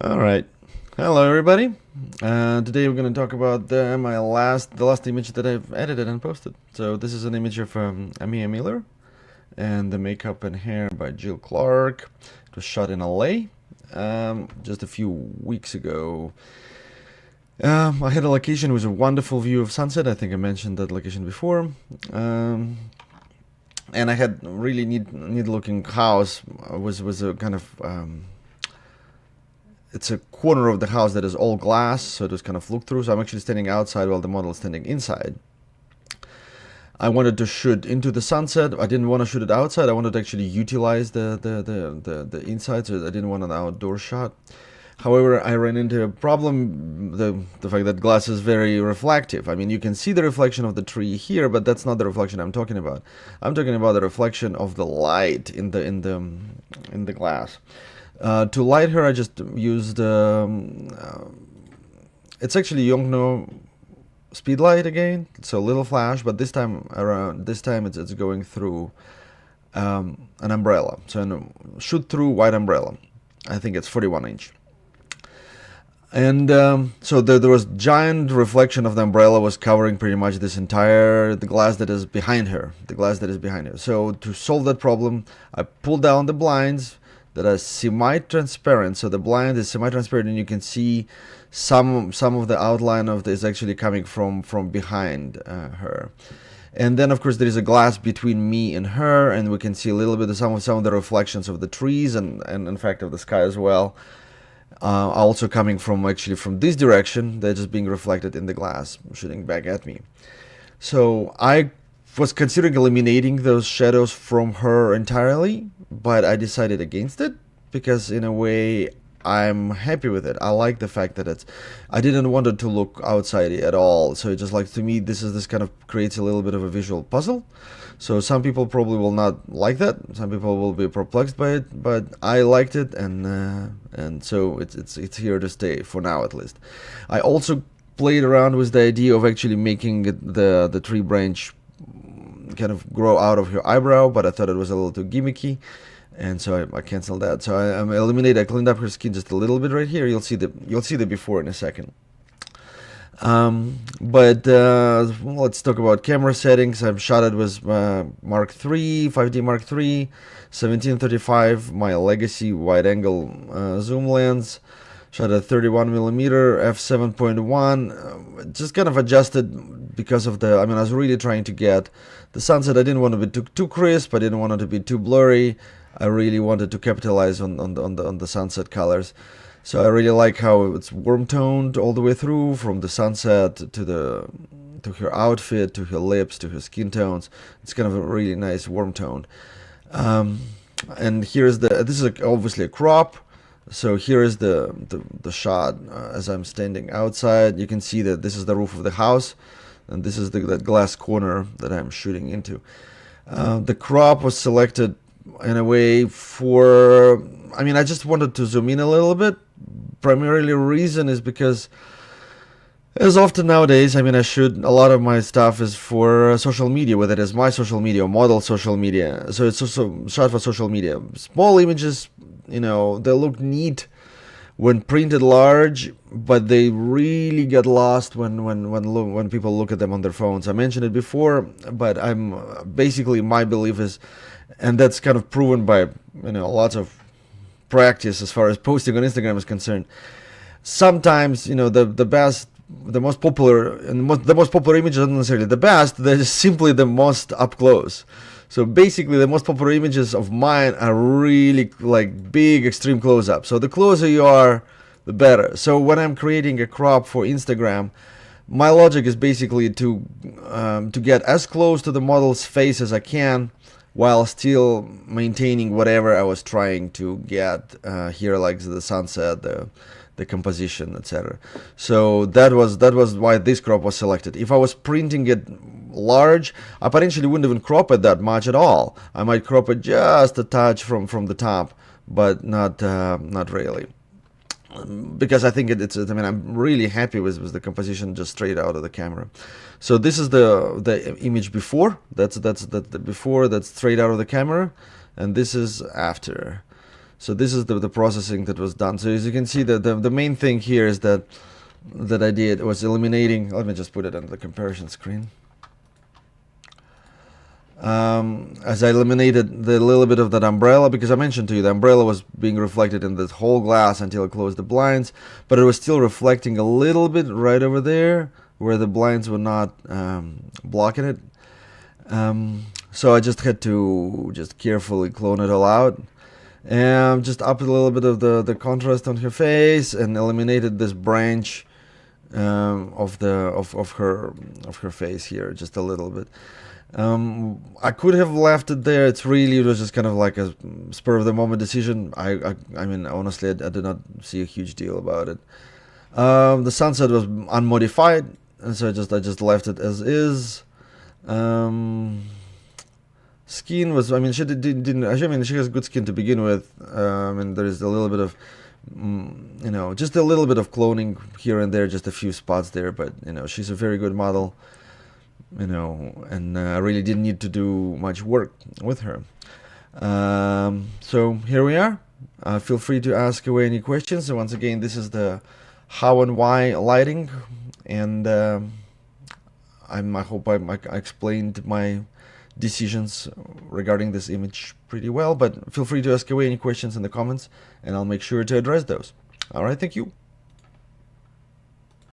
All right. Hello, everybody. Today we're going to talk about the last image that I've edited and posted. So this is an image of Amia Miller and the makeup and hair by Jill Clark. It was shot in LA just a few weeks ago. I had a location with a wonderful view of sunset. I think I mentioned that location before. And I had really neat looking house. Was a kind of it's a corner of the house that is all glass, so it was kind of look through. So I'm actually standing outside while the model is standing inside. I wanted to shoot into the sunset. I didn't want to shoot it outside. I wanted to actually utilize the inside, so I didn't want an outdoor shot. However, I ran into a problem, the fact that glass is very reflective. I mean, you can see the reflection of the tree here, but that's not the reflection I'm talking about. I'm talking about the reflection of the light in the glass. To light her, I just used it's actually Yongnuo Speedlight again, so little flash, but this time it's going through an umbrella, so shoot through white umbrella. I think it's 41 inch. And so there was giant reflection of the umbrella was covering pretty much this entire the glass that is behind her. So to solve that problem, I pulled down the blinds that are semi-transparent. So the blind is semi-transparent, and you can see some of the outline of this actually coming from behind her. And then, of course, there is a glass between me and her, and we can see a little bit of some of the reflections of the trees and in fact of the sky as well. Also coming from this direction, they're just being reflected in the glass, shooting back at me. So I was considering eliminating those shadows from her entirely, but I decided against it because in a way I'm happy with it. I like the fact that I didn't want it to look outside at all. So it just like, to me, this kind of creates a little bit of a visual puzzle. So some people probably will not like that. Some people will be perplexed by it, but I liked it, and so it's here to stay for now at least. I also played around with the idea of actually making the tree branch kind of grow out of her eyebrow, but I thought it was a little too gimmicky, and so I canceled that. So I cleaned up her skin just a little bit right here. You'll see the before in a second. Well, let's talk about camera settings. I've shot it with Mark III, 5D Mark III, 1735, my legacy wide-angle zoom lens. Shot at 31mm f7.1. Just kind of adjusted because of I was really trying to get the sunset. I didn't want to be too crisp. I didn't want it to be too blurry. I really wanted to capitalize on the sunset colors. So I really like how it's warm toned all the way through, from the sunset to her outfit, to her lips, to her skin tones. It's kind of a really nice warm tone. And here's this is obviously a crop. So here is the shot as I'm standing outside. You can see that this is the roof of the house, and this is that glass corner that I'm shooting into. The crop was selected in a way I just wanted to zoom in a little bit. Primarily reason is because, as often nowadays, I shoot a lot of my stuff is for social media, whether it is my social media or model social media. So it's also shot for social media. Small images, they look neat when printed large, but they really get lost when people look at them on their phones. I mentioned it before, but basically my belief is, and that's kind of proven by lots of practice as far as posting on Instagram is concerned. Sometimes the most popular images aren't necessarily the best. They're just simply the most up close. So basically, the most popular images of mine are really like big extreme close-up. So the closer you are, the better. So when I'm creating a crop for Instagram, my logic is basically to get as close to the model's face as I can, while still maintaining whatever I was trying to get here, like the sunset, the composition, etc. So that was why this crop was selected. If I was printing it large, I potentially wouldn't even crop it that much at all. I might crop it just a touch from the top, but not really. Because I think I'm really happy with the composition just straight out of the camera. So this is the image before. That's the before, that's straight out of the camera, and this is after. So this is the processing that was done. So as you can see, the main thing here is that I did was eliminating. Let me just put it on the comparison screen. As I eliminated the little bit of that umbrella, because I mentioned to you the umbrella was being reflected in the whole glass until I closed the blinds, but it was still reflecting a little bit right over there where the blinds were not blocking it. So I just had to just carefully clone it all out, and just up a little bit of the contrast on her face, and eliminated this branch of her face here just a little bit. I could have left it there. It was just kind of like a spur of the moment decision. I mean, honestly, I did not see a huge deal about it. The sunset was unmodified, and so I just left it as is. Skin was, I mean, she didn't. I mean, she has good skin to begin with. I mean, there is a little bit of, just a little bit of cloning here and there, just a few spots there. But she's a very good model. And I really didn't need to do much work with her. So here we are. Feel free to ask away any questions. And once again, this is the how and why lighting, and I hope I explained my decisions regarding this image pretty well. But feel free to ask away any questions in the comments, and I'll make sure to address those. All right, thank you.